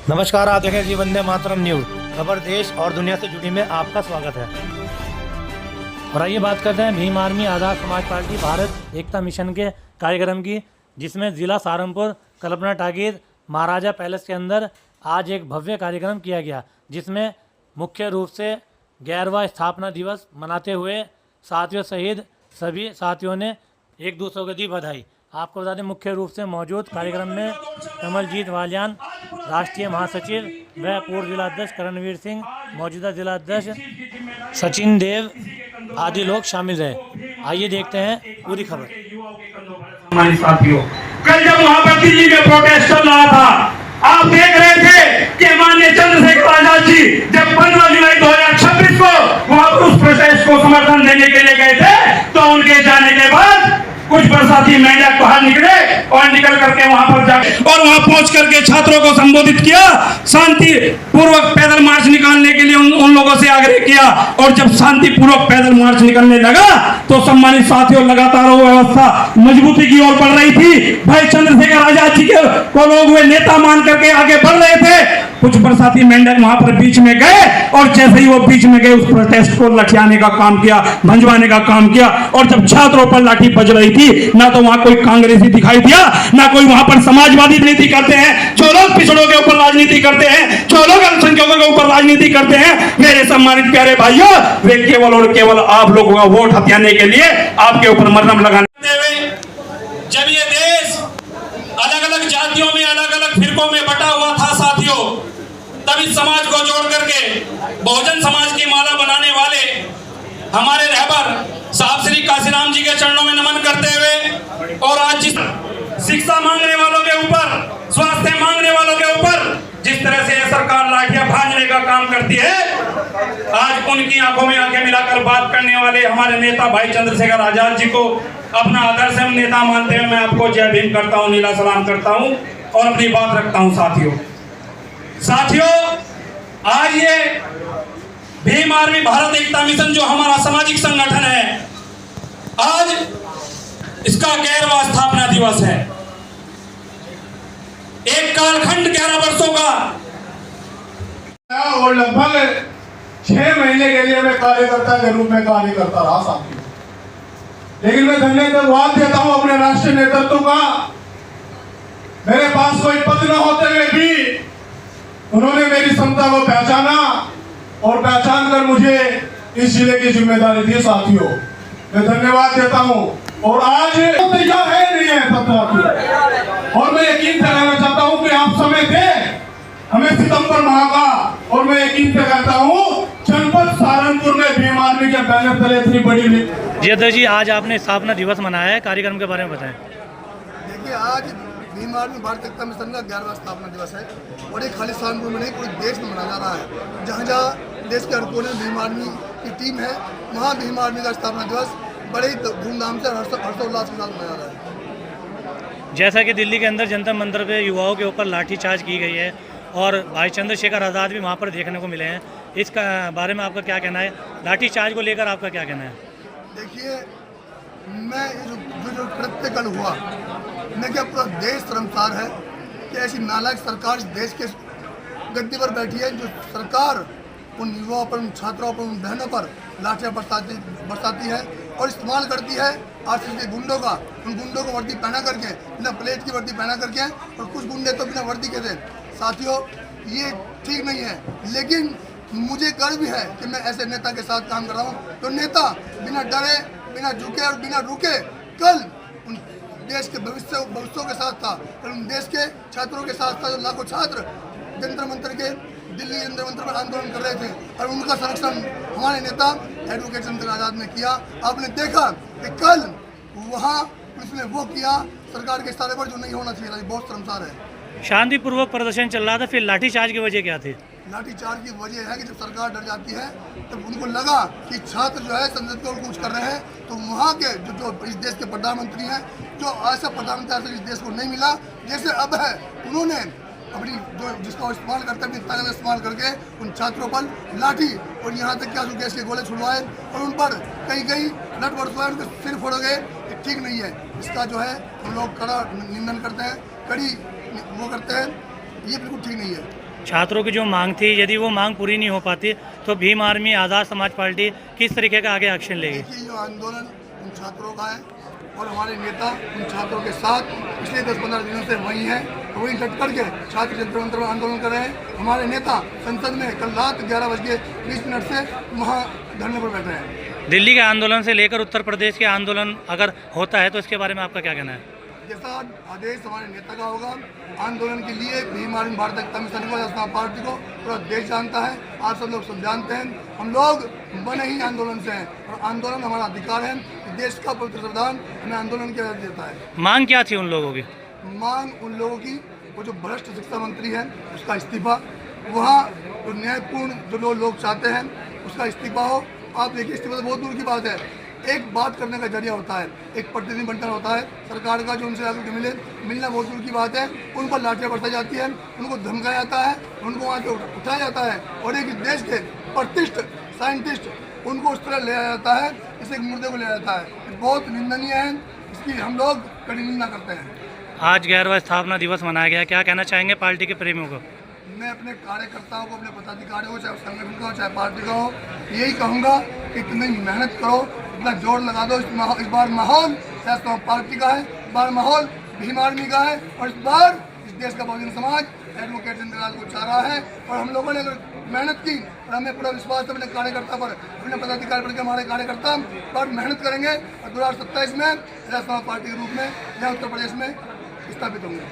नमस्कार, आप देखें जी वंदे मातरम न्यूज़। खबर देश और दुनिया से जुड़ी में आपका स्वागत है। और आइए बात करते हैं भीम आर्मी आज़ाद समाज पार्टी भारत एकता मिशन के कार्यक्रम की, जिसमें ज़िला सहारनपुर कल्पना टाकीज महाराजा पैलेस के अंदर आज एक भव्य कार्यक्रम किया गया, जिसमें मुख्य रूप से 11वां स्थापना दिवस मनाते हुए साथियों सहित सभी साथियों ने एक दूसरे को दी बधाई। आपको बता दें, मुख्य रूप से मौजूद कार्यक्रम में कमलजीत वालियान, राष्ट्रीय महासचिव व पूर्व जिलाध्यक्ष करणवीर सिंह, मौजूदा जिलाध्यक्ष सचिन देव आदि लोग शामिल रहे। आइए देखते हैं पूरी खबर। हमारे साथियों, कल जब वहां पर दिल्ली में प्रोटेस्ट चल रहा था, आप देख रहे थे कि माननीय चंद्रशेखर आजाद जी जब 15 जुलाई 2026 को वहां पर उस प्रोटेस्ट को समर्थन देने के लिए गए थे, तो उनके जाने के बाद कुछ बरसाती मेंढक बाहर निकले और निकल करके वहां पर जाके और वहां पहुंच करके छात्रों को संबोधित किया, शांति पूर्वक पैदल मार्च निकालने के लिए उन लोगों से आग्रह किया। और जब शांति पूर्वक पैदल मार्च निकलने लगा तो सम्मानित साथियों, लगातार वो व्यवस्था मजबूती की ओर बढ़ रही थी। भाई चंद्रशेखर आजाद जी को लोग वे नेता मान करके आगे बढ़ रहे थे। कुछ बरसाती मेंढक वहां पर बीच में गए और जैसे ही वो बीच में गए उस प्रोटेस्ट को लठियाने का काम किया, भंजवाने का काम किया। और जब छात्रों पर लाठी बज रही थी, ना तो वहां कोई कांग्रेसी दिखाई दिया, ना कोई वहां पर समाजवादी राजनीति करते हैं। जो लोग पिछड़ों के ऊपर राजनीति करते हैं, जो लोग अल्पसंख्यकों के ऊपर राजनीति करते हैं, मेरे सम्मानित प्यारे भाइयों, वे केवल और केवल आप लोगों का वोट हथियाने के लिए आपके ऊपर मरहम लगाने हुए। जब ये देश अलग अलग जातियों में, अलग अलग फिरकों में बटा हुआ था साथियों, तब इस समाज को जोड़ करके बहुजन समाज की माला बनाने वाले हमारे रहबर साहब श्री काशीराम जी के चरणों में नमन करते हुए, और आज जिस शिक्षा मांगने वालों के ऊपर, स्वास्थ्य मांगने वालों के ऊपर जिस तरह से सरकार लाठियां भांजने का काम करती है, आज उनकी आंखों में आंखें मिलाकर बात करने वाले हमारे नेता भाई चंद्रशेखर आजाद जी को अपना आदर्श नेता मानते हुए मैं आपको जय भीम करता हूँ, नीला सलाम करता हूँ और अपनी बात रखता हूँ। साथियों, आज ये भीम आर्मी भारत एकता मिशन जो हमारा सामाजिक संगठन है, आज इसका 11वां स्थापना दिवस है। एक कालखंड 11 वर्षों का, और लगभग 6 महीने के लिए मैं कार्यकर्ता के रूप में कार्य करता रहा साथियों। लेकिन मैं धन्यवाद देता हूं अपने राष्ट्रीय नेतृत्व का। मेरे पास कोई पद न होते हुए भी उन्होंने मेरी क्षमता को पहचाना और पहचान कर मुझे इस जिले की जिम्मेदारी दी साथियों। मैं धन्यवाद देता हूं। और आज तैयार है नहीं है सब साथियों, और मैं यकीन से कहना चाहता हूं कि आप समय थे हमें सितंबर माह का, और मैं यकीन से कहता हूं जनपद सहारनपुर में भीम आर्मी के बैनर तले इतनी बड़ी जी अध्यक्ष जी, आज आपने स्थापना दिवस मनाया है, कार्यक्रम के बारे में बताएं। देखिए, आज भीम आर्मी भारत एकता मिशन का 11वां स्थापना दिवस है, और ये खाली सहारनपुर में नहीं पूरे देश में मनाया जा रहा है। जहाँ जहाँ देश के हर कोने में भीम आर्मी की टीम है, वहाँ भीम आर्मी का स्थापना दिवस बड़े ही धूमधाम से हर्षोल्लास के साथ मनाया जा रहा है। जैसा कि दिल्ली के अंदर जंतर मंतर पे युवाओं के ऊपर लाठीचार्ज की गई है और भाई चंद्रशेखर आज़ाद भी वहाँ पर देखने को मिले हैं, इसका बारे में आपका क्या कहना है? लाठीचार्ज को लेकर आपका क्या कहना है? देखिए, मैं जो कृत्य कल हुआ, मैं क्या पूरा देश शर्मसार है कि ऐसी नालायक सरकार इस देश के गद्दी पर बैठी है, जो सरकार उन युवाओं पर, उन छात्रों पर, उन बहनों पर लाठियाँ बरसाती है और इस्तेमाल करती है आरसीसी के गुंडों का। उन गुंडों को वर्दी पहना करके, बिना प्लेट की वर्दी पहना करके, और कुछ गुंडे तो बिना वर्दी के थे। साथियों, ये ठीक नहीं है, लेकिन मुझे गर्व भी है कि मैं ऐसे नेता के साथ काम कर रहा हूँ। तो नेता बिना डरे, बिना झुके और बिना रुके कल उन देश के भविष्यों के साथ था, कल उन देश के छात्रों के साथ था, जो लाखों छात्र जंतर मंतर के दिल्ली जंतर मंतर पर आंदोलन कर रहे थे, और उनका संरक्षण हमारे नेता एडवोकेट चंद्रशेखर आजाद ने किया। आपने देखा कि कल वहाँ पुलिस ने वो किया सरकार के इशारे पर, जो नहीं होना चाहिए। बहुत शर्मसार है। शांतिपूर्वक प्रदर्शन चल रहा था, फिर लाठीचार्ज की वजह क्या थी? लाठीचार्ज की वजह है कि जब सरकार डर जाती है, तब उनको लगा कि छात्र जो है संसद को कूच कर रहे हैं, तो वहाँ के जो इस देश के प्रधानमंत्री हैं, जो ऐसा प्रधानमंत्री इस देश को नहीं मिला जैसे अब है, उन्होंने अपनी जो जिसका इस्तेमाल करते हैं, ताकत इस्तेमाल करके उन छात्रों पर लाठी और यहाँ तक क्या गैस के गोले छुड़वाए और उन पर कई ब्लड बरसवाए, उनके सिर फोड़ गए। ठीक नहीं है। इसका जो है हम लोग कड़ा निंदन करते हैं, कड़ी वो करते हैं, ये बिल्कुल ठीक नहीं है। छात्रों की जो मांग थी, यदि वो मांग पूरी नहीं हो पाती तो भीम आर्मी आज़ाद समाज पार्टी किस तरीके का आगे एक्शन लेगी? देखिए, जो आंदोलन उन छात्रों का है और हमारे नेता उन छात्रों के साथ पिछले 10-15 दिनों से वही हैं, वही डट करके छात्र जंतर मंतर में आंदोलन कर रहे हैं। हमारे नेता संसद में कल रात 11:20 से वहाँ धरने पर बैठे हैं। दिल्ली के आंदोलन से लेकर उत्तर प्रदेश के आंदोलन अगर होता है तो इसके बारे में आपका क्या कहना है? जैसा आदेश हमारे नेता का होगा, आंदोलन के लिए भीम आर्मी भारत एकता मिशन को, राष्ट्रीय पार्टी को पूरा देश जानता है, आप सब लोग सब जानते हैं। हम लोग बने ही आंदोलन से हैं और आंदोलन हमारा अधिकार है। देश का पवित्र संविधान हमें आंदोलन की आज़ादी देता है। मांग क्या थी उन लोगों की? मांग उन लोगों की, वो जो भ्रष्ट शिक्षा मंत्री है उसका इस्तीफा, वहाँ जो न्यायपूर्ण जो लोग चाहते हैं उसका इस्तीफा हो। आप देखिए, इस्तीफा तो बहुत दूर की बात है, एक बात करने का जरिया होता है, एक प्रतिनिधि बंटन होता है सरकार का, जो उनसे आगे मिलना बहुत दूर की बात है। उन पर लाठियाँ बरसाई जाती है, उनको धमकाया जाता है, उनको वहाँ से उठाया जाता है और एक देश के प्रतिष्ठित साइंटिस्ट उनको उस तरह ले आया जाता है, इसे एक मुर्दे को ले आया जाता है। ये बहुत निंदनीय है, इसकी हम लोग कड़ी निंदा करते हैं। आज 11वां स्थापना दिवस मनाया गया, क्या कहना चाहेंगे पार्टी के प्रेमियों को? मैं अपने कार्यकर्ताओं को, अपने पदाधिकारियों को, चाहे संगठन का हो चाहे पार्टी का हो, यही कहूँगा कि इतनी मेहनत करो, इतना जोर लगा दो। इस बार माहौल शायद पार्टी का है, इस बार माहौल भीम आर्मी का है और इस बार इस देश का बहुजन समाज एडवोकेट जनरल को चाह रहा है। और हम लोगों ने अगर मेहनत की और हमें पूरा विश्वास है अपने कार्यकर्ता पर, अपने पदाधिकारी पर, हमारे कार्यकर्ता पर मेहनत करेंगे और 2027 में राष्ट्रीय पार्टी के रूप में यहाँ उत्तर प्रदेश में स्थापित होंगे।